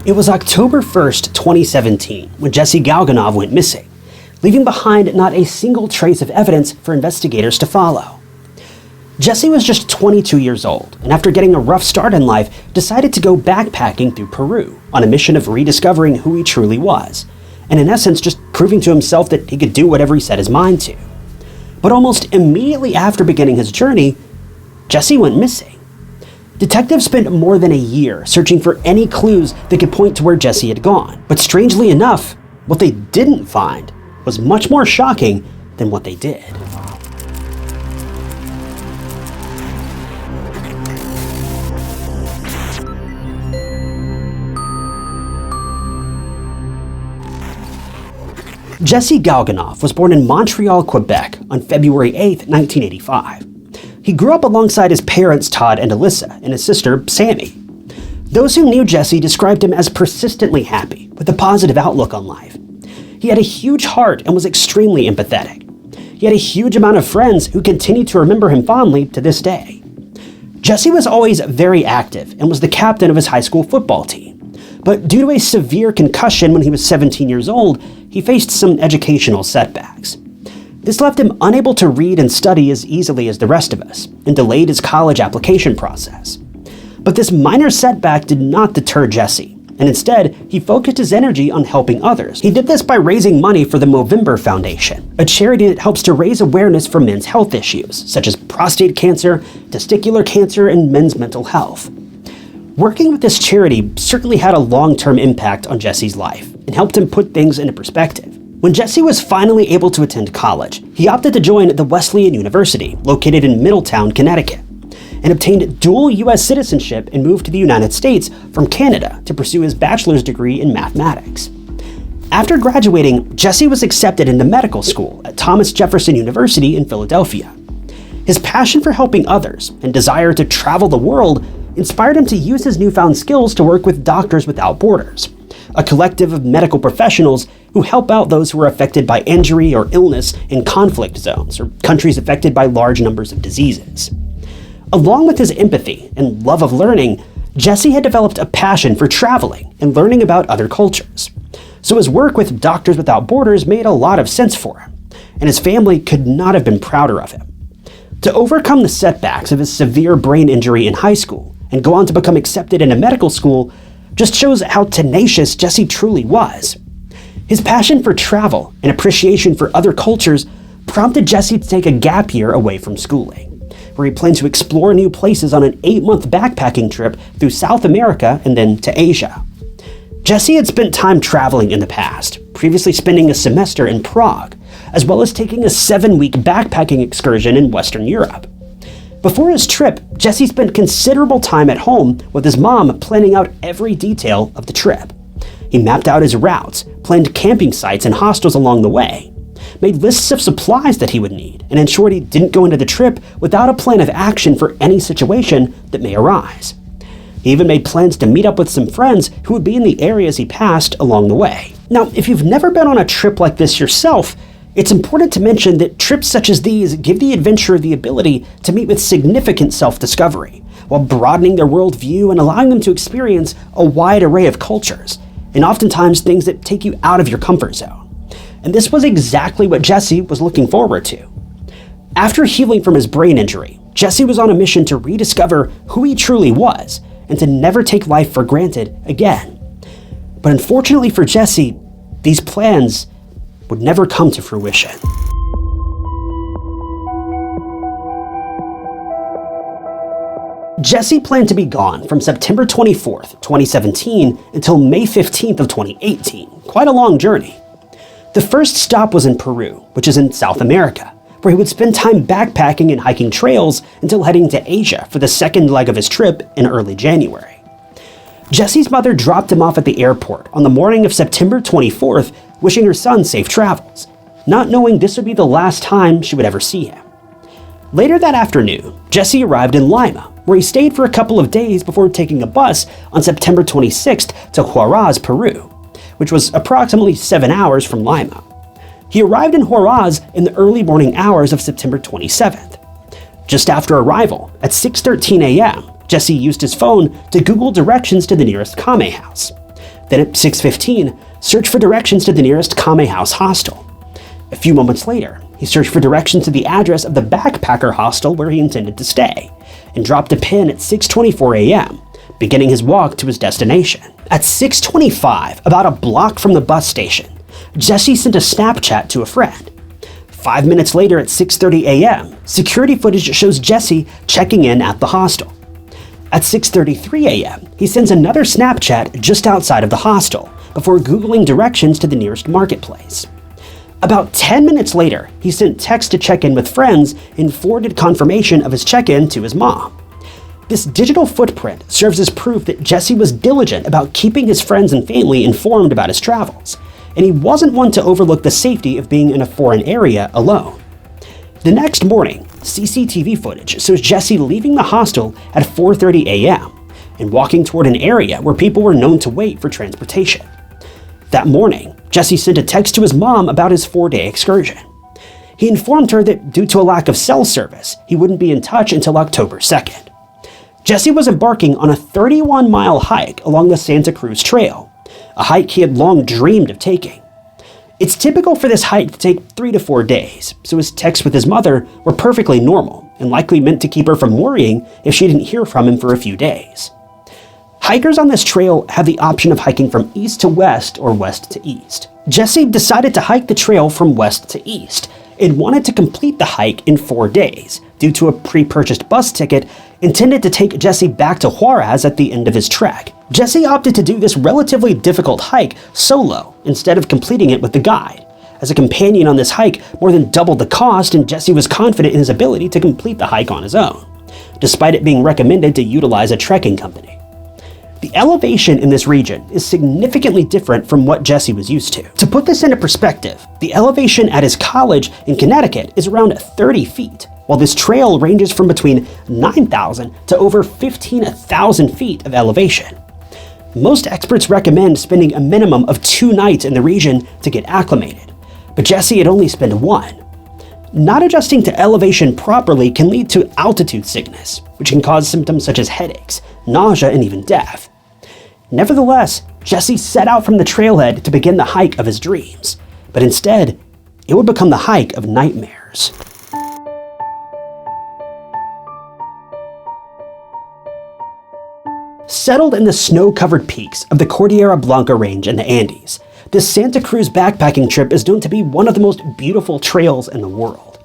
It was October 1st, 2017, when Jesse Galganov went missing, leaving behind not a single trace of evidence for investigators to follow. Jesse was just 22 years old, and after getting a rough start in life, decided to go backpacking through Peru on a mission of rediscovering who he truly was, and in essence just proving to himself that he could do whatever he set his mind to. But almost immediately after beginning his journey, Jesse went missing. Detectives spent more than a year searching for any clues that could point to where Jesse had gone. But strangely enough, what they didn't find was much more shocking than what they did. Jesse Galganov was born in Montreal, Quebec on February 8, 1985. He grew up alongside his parents Todd and Alyssa and his sister Sammy. Those who knew Jesse described him as persistently happy, with a positive outlook on life. He had a huge heart and was extremely empathetic. He had a huge amount of friends who continue to remember him fondly to this day. Jesse was always very active and was the captain of his high school football team. But due to a severe concussion when he was 17 years old, he faced some educational setbacks. This left him unable to read and study as easily as the rest of us, and delayed his college application process. But this minor setback did not deter Jesse, and instead, he focused his energy on helping others. He did this by raising money for the Movember Foundation, a charity that helps to raise awareness for men's health issues, such as prostate cancer, testicular cancer, and men's mental health. Working with this charity certainly had a long-term impact on Jesse's life, and helped him put things into perspective. When Jesse was finally able to attend college, he opted to join the Wesleyan University, located in Middletown, Connecticut, and obtained dual U.S. citizenship and moved to the United States from Canada to pursue his bachelor's degree in mathematics. After graduating, Jesse was accepted into medical school at Thomas Jefferson University in Philadelphia. His passion for helping others and desire to travel the world inspired him to use his newfound skills to work with Doctors Without Borders, a collective of medical professionals who help out those who are affected by injury or illness in conflict zones or countries affected by large numbers of diseases. Along with his empathy and love of learning, Jesse had developed a passion for traveling and learning about other cultures. So his work with Doctors Without Borders made a lot of sense for him, and his family could not have been prouder of him. To overcome the setbacks of his severe brain injury in high school and go on to become accepted into medical school just shows how tenacious Jesse truly was. His passion for travel and appreciation for other cultures prompted Jesse to take a gap year away from schooling, where he planned to explore new places on an 8-month backpacking trip through South America and then to Asia. Jesse had spent time traveling in the past, previously spending a semester in Prague, as well as taking a 7-week backpacking excursion in Western Europe. Before his trip, Jesse spent considerable time at home with his mom planning out every detail of the trip. He mapped out his routes, planned camping sites and hostels along the way, made lists of supplies that he would need, and ensured he didn't go into the trip without a plan of action for any situation that may arise. He even made plans to meet up with some friends who would be in the areas he passed along the way. Now, if you've never been on a trip like this yourself, it's important to mention that trips such as these give the adventurer the ability to meet with significant self-discovery, while broadening their worldview and allowing them to experience a wide array of cultures, and oftentimes things that take you out of your comfort zone. And this was exactly what Jesse was looking forward to. After healing from his brain injury, Jesse was on a mission to rediscover who he truly was and to never take life for granted again. But unfortunately for Jesse, these plans would never come to fruition. Jesse planned to be gone from September 24th, 2017 until May 15th of 2018, quite a long journey. The first stop was in Peru, which is in South America, where he would spend time backpacking and hiking trails until heading to Asia for the second leg of his trip in early January. Jesse's mother dropped him off at the airport on the morning of September 24th, wishing her son safe travels, not knowing this would be the last time she would ever see him. Later that afternoon, Jesse arrived in Lima, where he stayed for a couple of days before taking a bus on September 26th to Huaraz, Peru, which was approximately 7 hours from Lima. He arrived in Huaraz in the early morning hours of September 27th. Just after arrival, at 6:13 a.m., Jesse used his phone to Google directions to the nearest Kame house. Then at 6:15, searched for directions to the nearest Kame House hostel. A few moments later, he searched for directions to the address of the backpacker hostel where he intended to stay, and dropped a pin at 6:24 a.m., beginning his walk to his destination. At 6:25, about a block from the bus station, Jesse sent a Snapchat to a friend. 5 minutes later at 6:30 a.m., security footage shows Jesse checking in at the hostel. At 6:33 a.m., he sends another Snapchat just outside of the hostel, before Googling directions to the nearest marketplace. About 10 minutes later, he sent text to check in with friends and forwarded confirmation of his check-in to his mom. This digital footprint serves as proof that Jesse was diligent about keeping his friends and family informed about his travels, and he wasn't one to overlook the safety of being in a foreign area alone. The next morning, CCTV footage shows Jesse leaving the hostel at 4:30 a.m. and walking toward an area where people were known to wait for transportation. That morning, Jesse sent a text to his mom about his 4-day excursion. He informed her that due to a lack of cell service, he wouldn't be in touch until October 2nd. Jesse was embarking on a 31-mile hike along the Santa Cruz Trail, a hike he had long dreamed of taking. It's typical for this hike to take 3 to 4 days, so his texts with his mother were perfectly normal and likely meant to keep her from worrying if she didn't hear from him for a few days. Hikers on this trail have the option of hiking from east to west or west to east. Jesse decided to hike the trail from west to east and wanted to complete the hike in 4 days due to a pre-purchased bus ticket intended to take Jesse back to Juarez at the end of his trek. Jesse opted to do this relatively difficult hike solo instead of completing it with the guide, as a companion on this hike more than doubled the cost, and Jesse was confident in his ability to complete the hike on his own, despite it being recommended to utilize a trekking company. The elevation in this region is significantly different from what Jesse was used to. To put this into perspective, the elevation at his college in Connecticut is around 30 feet, while this trail ranges from between 9,000 to over 15,000 feet of elevation. Most experts recommend spending a minimum of 2 nights in the region to get acclimated, but Jesse had only spent 1. Not adjusting to elevation properly can lead to altitude sickness, which can cause symptoms such as headaches, nausea, and even death. Nevertheless, Jesse set out from the trailhead to begin the hike of his dreams, but instead, it would become the hike of nightmares. Settled in the snow-covered peaks of the Cordillera Blanca range in the Andes, this Santa Cruz backpacking trip is known to be one of the most beautiful trails in the world.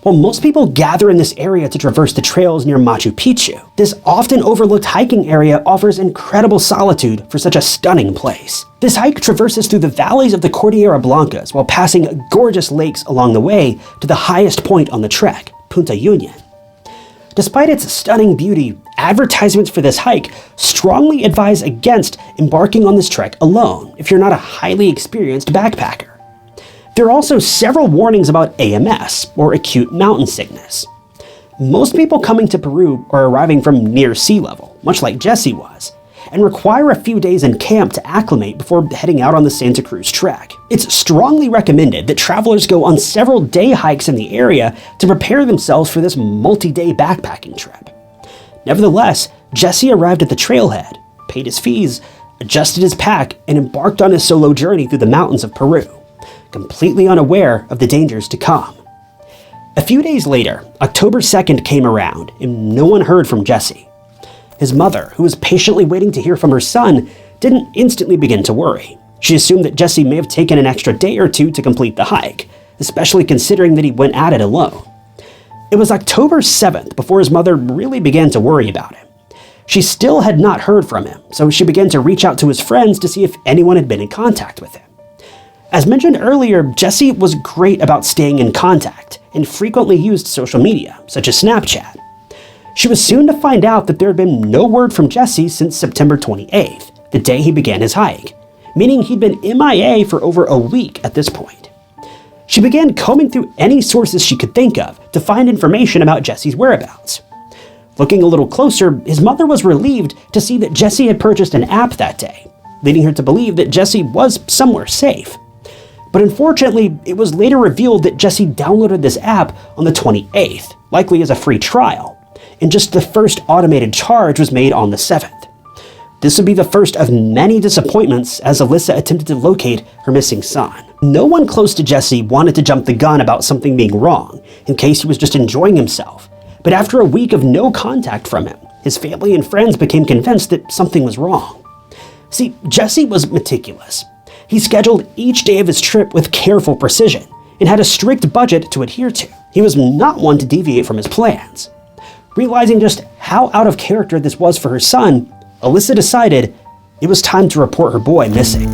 While most people gather in this area to traverse the trails near Machu Picchu, this often overlooked hiking area offers incredible solitude for such a stunning place. This hike traverses through the valleys of the Cordillera Blancas while passing gorgeous lakes along the way to the highest point on the trek, Punta Union. Despite its stunning beauty, advertisements for this hike strongly advise against embarking on this trek alone if you're not a highly experienced backpacker. There are also several warnings about AMS, or acute mountain sickness. Most people coming to Peru are arriving from near sea level, much like Jesse was, and require a few days in camp to acclimate before heading out on the Santa Cruz trek. It's strongly recommended that travelers go on several day hikes in the area to prepare themselves for this multi-day backpacking trip. Nevertheless, Jesse arrived at the trailhead, paid his fees, adjusted his pack, and embarked on his solo journey through the mountains of Peru, completely unaware of the dangers to come. A few days later, October 2nd came around, and no one heard from Jesse. His mother, who was patiently waiting to hear from her son, didn't instantly begin to worry. She assumed that Jesse may have taken an extra day or 2 to complete the hike, especially considering that he went at it alone. It was October 7th before his mother really began to worry about him. She still had not heard from him, so she began to reach out to his friends to see if anyone had been in contact with him. As mentioned earlier, Jesse was great about staying in contact and frequently used social media, such as Snapchat. She was soon to find out that there had been no word from Jesse since September 28th, the day he began his hike, meaning he'd been MIA for over a week at this point. She began combing through any sources she could think of to find information about Jesse's whereabouts. Looking a little closer, his mother was relieved to see that Jesse had purchased an app that day, leading her to believe that Jesse was somewhere safe. But unfortunately, it was later revealed that Jesse downloaded this app on the 28th, likely as a free trial, and just the first automated charge was made on the 7th. This would be the first of many disappointments as Alyssa attempted to locate her missing son. No one close to Jesse wanted to jump the gun about something being wrong, in case he was just enjoying himself. But after a week of no contact from him, his family and friends became convinced that something was wrong. See, Jesse was meticulous. He scheduled each day of his trip with careful precision and had a strict budget to adhere to. He was not one to deviate from his plans. Realizing just how out of character this was for her son, Alyssa decided it was time to report her boy missing.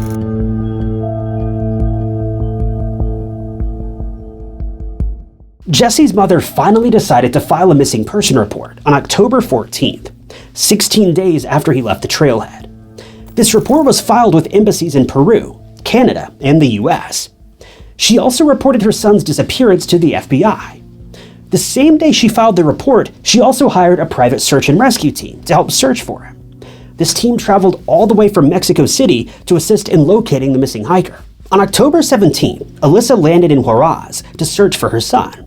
Jesse's mother finally decided to file a missing person report on October 14th, 16 days after he left the trailhead. This report was filed with embassies in Peru, Canada, and the US. She also reported her son's disappearance to the FBI. The same day she filed the report, she also hired a private search and rescue team to help search for him. This team traveled all the way from Mexico City to assist in locating the missing hiker. On October 17th, Alyssa landed in Juarez to search for her son.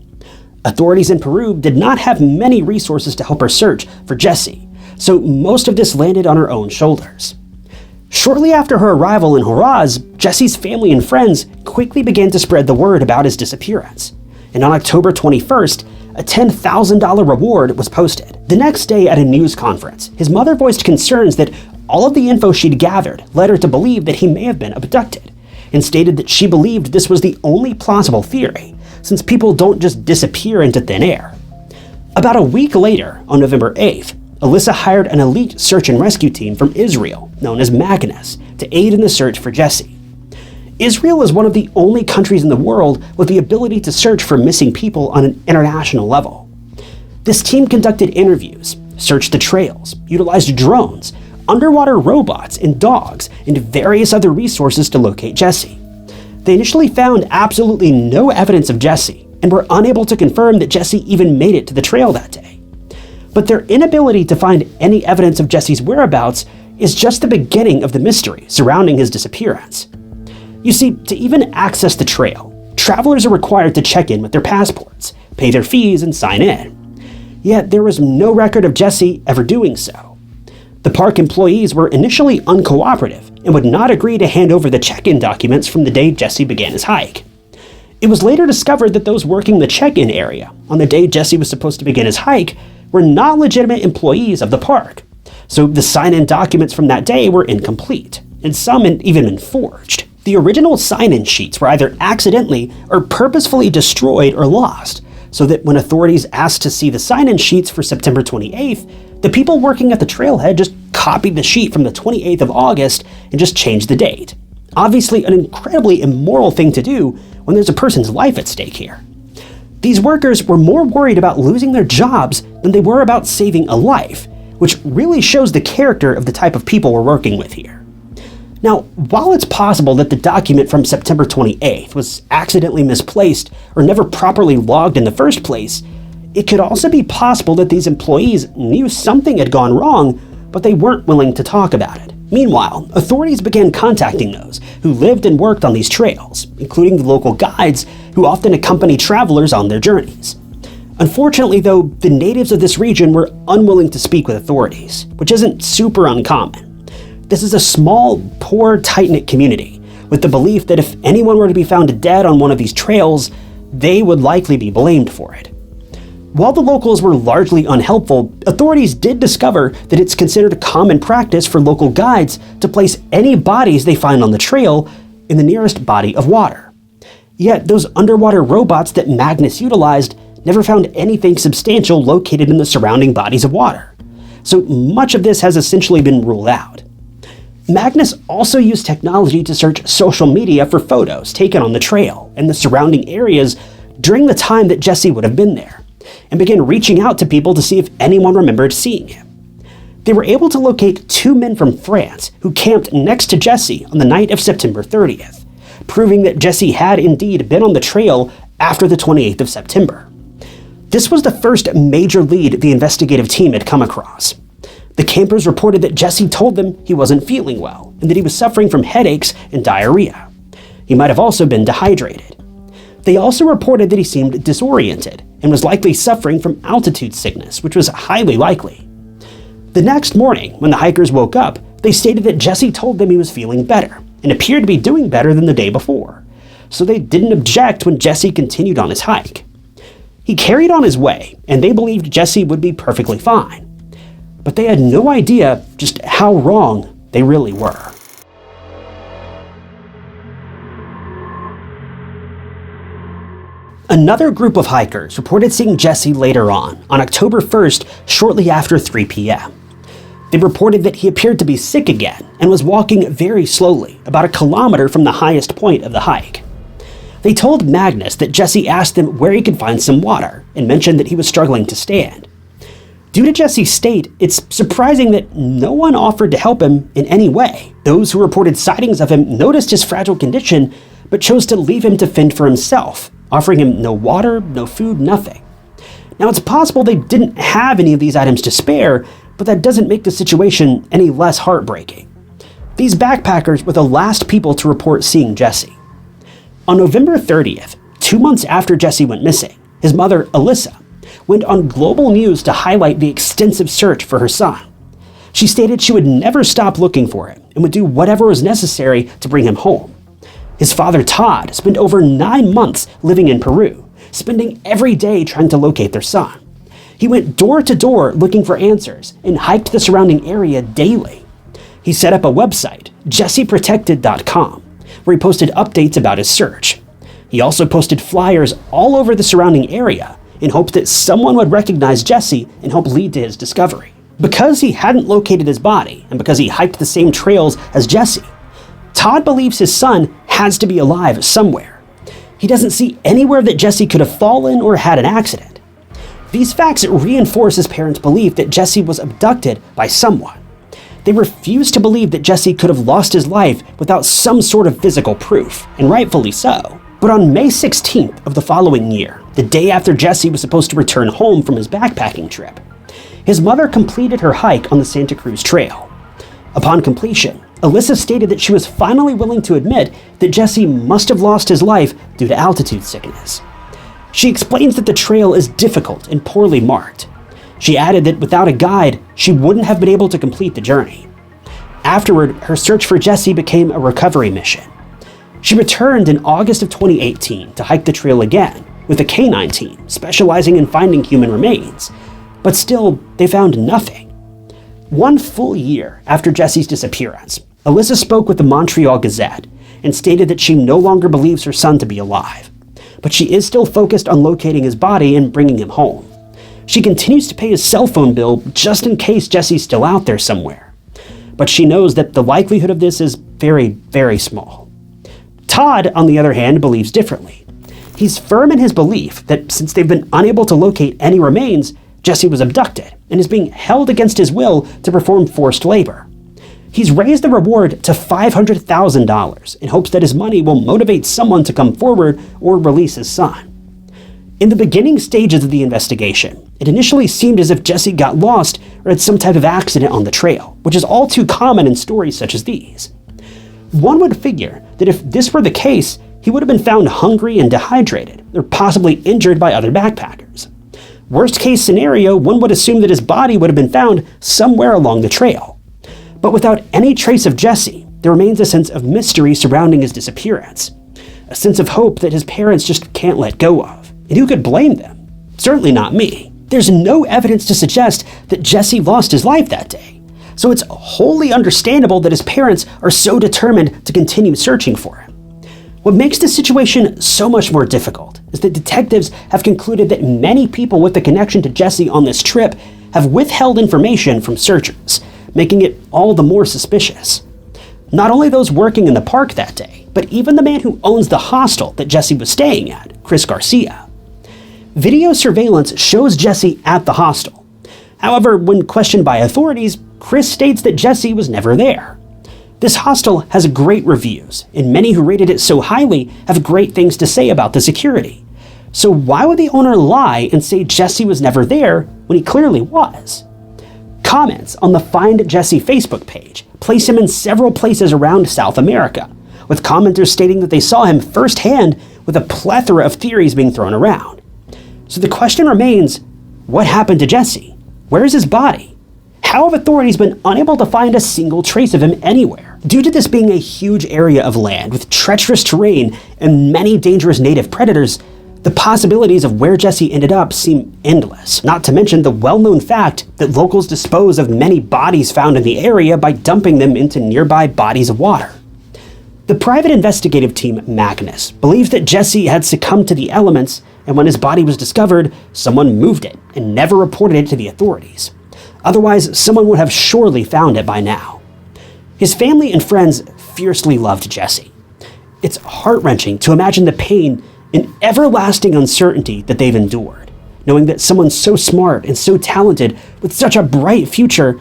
Authorities in Peru did not have many resources to help her search for Jesse, so most of this landed on her own shoulders. Shortly after her arrival in Juarez, Jesse's family and friends quickly began to spread the word about his disappearance. And on October 21st, a $10,000 reward was posted. The next day at a news conference, his mother voiced concerns that all of the info she'd gathered led her to believe that he may have been abducted, and stated that she believed this was the only plausible theory, since people don't just disappear into thin air. About a week later, on November 8th, Alyssa hired an elite search and rescue team from Israel, known as Magnus, to aid in the search for Jesse. Israel is one of the only countries in the world with the ability to search for missing people on an international level. This team conducted interviews, searched the trails, utilized drones, underwater robots, and dogs, and various other resources to locate Jesse. They initially found absolutely no evidence of Jesse, and were unable to confirm that Jesse even made it to the trail that day. But their inability to find any evidence of Jesse's whereabouts is just the beginning of the mystery surrounding his disappearance. You see, to even access the trail, travelers are required to check in with their passports, pay their fees, and sign in. Yet there was no record of Jesse ever doing so. The park employees were initially uncooperative and would not agree to hand over the check-in documents from the day Jesse began his hike. It was later discovered that those working the check-in area on the day Jesse was supposed to begin his hike were not legitimate employees of the park, so the sign-in documents from that day were incomplete, and some had even been forged. The original sign-in sheets were either accidentally or purposefully destroyed or lost, so that when authorities asked to see the sign-in sheets for September 28th, the people working at the trailhead just copied the sheet from the 28th of August and just changed the date. Obviously an incredibly immoral thing to do when there's a person's life at stake here. These workers were more worried about losing their jobs than they were about saving a life, which really shows the character of the type of people we're working with here. Now, while it's possible that the document from September 28th was accidentally misplaced or never properly logged in the first place, it could also be possible that these employees knew something had gone wrong, but they weren't willing to talk about it. Meanwhile, authorities began contacting those who lived and worked on these trails, including the local guides who often accompany travelers on their journeys. Unfortunately, though, the natives of this region were unwilling to speak with authorities, which isn't super uncommon. This is a small, poor, tight-knit community, with the belief that if anyone were to be found dead on one of these trails, they would likely be blamed for it. While the locals were largely unhelpful, authorities did discover that it's considered a common practice for local guides to place any bodies they find on the trail in the nearest body of water. Yet those underwater robots that Magnus utilized never found anything substantial located in the surrounding bodies of water. So much of this has essentially been ruled out. Magnus also used technology to search social media for photos taken on the trail and the surrounding areas during the time that Jesse would have been there, and began reaching out to people to see if anyone remembered seeing him. They were able to locate two men from France who camped next to Jesse on the night of September 30th, proving that Jesse had indeed been on the trail after the 28th of September. This was the first major lead the investigative team had come across. The campers reported that Jesse told them he wasn't feeling well and that he was suffering from headaches and diarrhea. He might have also been dehydrated. They also reported that he seemed disoriented and was likely suffering from altitude sickness, which was highly likely. The next morning, when the hikers woke up, They stated that Jesse told them he was feeling better and appeared to be doing better than the day before, so they didn't object when Jesse continued on his hike. He carried on his way, and they believed Jesse would be perfectly fine, but they had no idea just how wrong they really were. Another group of hikers reported seeing Jesse later on October 1st, shortly after 3 p.m. They reported that he appeared to be sick again and was walking very slowly, about a kilometer from the highest point of the hike. They told Magnus that Jesse asked them where he could find some water and mentioned that he was struggling to stand. Due to Jesse's state, it's surprising that no one offered to help him in any way. Those who reported sightings of him noticed his fragile condition, but chose to leave him to fend for himself, offering him no water, no food, nothing. Now, it's possible they didn't have any of these items to spare, but that doesn't make the situation any less heartbreaking. These backpackers were the last people to report seeing Jesse. On November 30th, 2 months after Jesse went missing, his mother, Alyssa, went on global news to highlight the extensive search for her son. She stated she would never stop looking for him and would do whatever was necessary to bring him home. His father, Todd, spent over 9 months living in Peru, spending every day trying to locate their son. He went door to door looking for answers and hiked the surrounding area daily. He set up a website, jesseprotected.com, where he posted updates about his search. He also posted flyers all over the surrounding area in hopes that someone would recognize Jesse and help lead to his discovery. Because he hadn't located his body, and because he hiked the same trails as Jesse, Todd believes his son has to be alive somewhere. He doesn't see anywhere that Jesse could have fallen or had an accident. These facts reinforce his parents' belief that Jesse was abducted by someone. They refuse to believe that Jesse could have lost his life without some sort of physical proof, and rightfully so. But on May 16th of the following year, the day after Jesse was supposed to return home from his backpacking trip, his mother completed her hike on the Santa Cruz Trail. Upon completion, Alyssa stated that she was finally willing to admit that Jesse must have lost his life due to altitude sickness. She explains that the trail is difficult and poorly marked. She added that without a guide, she wouldn't have been able to complete the journey. Afterward, her search for Jesse became a recovery mission. She returned in August of 2018 to hike the trail again with a canine team specializing in finding human remains, but still, they found nothing. 1 full year after Jesse's disappearance, Alyssa spoke with the Montreal Gazette and stated that she no longer believes her son to be alive, but she is still focused on locating his body and bringing him home. She continues to pay his cell phone bill just in case Jesse's still out there somewhere, but she knows that the likelihood of this is very, very small. Todd, on the other hand, believes differently. He's firm in his belief that since they've been unable to locate any remains, Jesse was abducted and is being held against his will to perform forced labor. He's raised the reward to $500,000 in hopes that his money will motivate someone to come forward or release his son. In the beginning stages of the investigation, it initially seemed as if Jesse got lost or had some type of accident on the trail, which is all too common in stories such as these. One would figure that if this were the case, he would have been found hungry and dehydrated, or possibly injured by other backpackers. Worst case scenario, one would assume that his body would have been found somewhere along the trail. But without any trace of Jesse, there remains a sense of mystery surrounding his disappearance, a sense of hope that his parents just can't let go of. And who could blame them? Certainly not me. There's no evidence to suggest that Jesse lost his life that day, so it's wholly understandable that his parents are so determined to continue searching for him. What makes this situation so much more difficult is that detectives have concluded that many people with a connection to Jesse on this trip have withheld information from searchers, making it all the more suspicious. Not only those working in the park that day, but even the man who owns the hostel that Jesse was staying at, Chris Garcia. Video surveillance shows Jesse at the hostel. However, when questioned by authorities, Chris states that Jesse was never there. This hostel has great reviews, and many who rated it so highly have great things to say about the security. So why would the owner lie and say Jesse was never there when he clearly was? Comments on the Find Jesse Facebook page place him in several places around South America, with commenters stating that they saw him firsthand, with a plethora of theories being thrown around. So the question remains, what happened to Jesse? Where is his body? how have authorities been unable to find a single trace of him anywhere? Due to this being a huge area of land with treacherous terrain and many dangerous native predators, the possibilities of where Jesse ended up seem endless, not to mention the well-known fact that locals dispose of many bodies found in the area by dumping them into nearby bodies of water. The private investigative team, Magnus, believes that Jesse had succumbed to the elements, and when his body was discovered, someone moved it and never reported it to the authorities. Otherwise, someone would have surely found it by now. His family and friends fiercely loved Jesse. It's heart-wrenching to imagine the pain and everlasting uncertainty that they've endured, knowing that someone so smart and so talented with such a bright future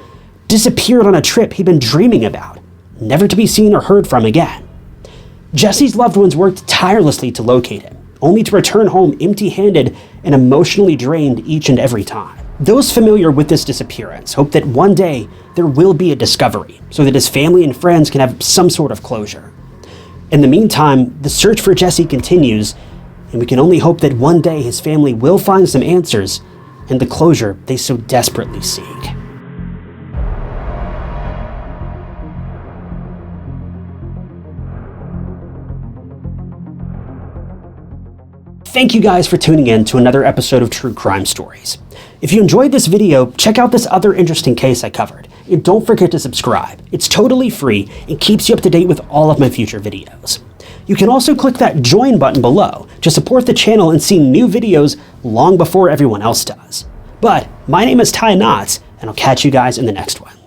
disappeared on a trip he'd been dreaming about, never to be seen or heard from again. Jesse's loved ones worked tirelessly to locate him, only to return home empty-handed and emotionally drained each and every time. Those familiar with this disappearance hope that one day there will be a discovery so that his family and friends can have some sort of closure. In the meantime, the search for Jesse continues, and we can only hope that one day his family will find some answers and the closure they so desperately seek. Thank you guys for tuning in to another episode of True Crime Stories. If you enjoyed this video, check out this other interesting case I covered, and don't forget to subscribe. It's totally free and keeps you up to date with all of my future videos. You can also click that join button below to support the channel and see new videos long before everyone else does. But my name is Ty Knotts, and I'll catch you guys in the next one.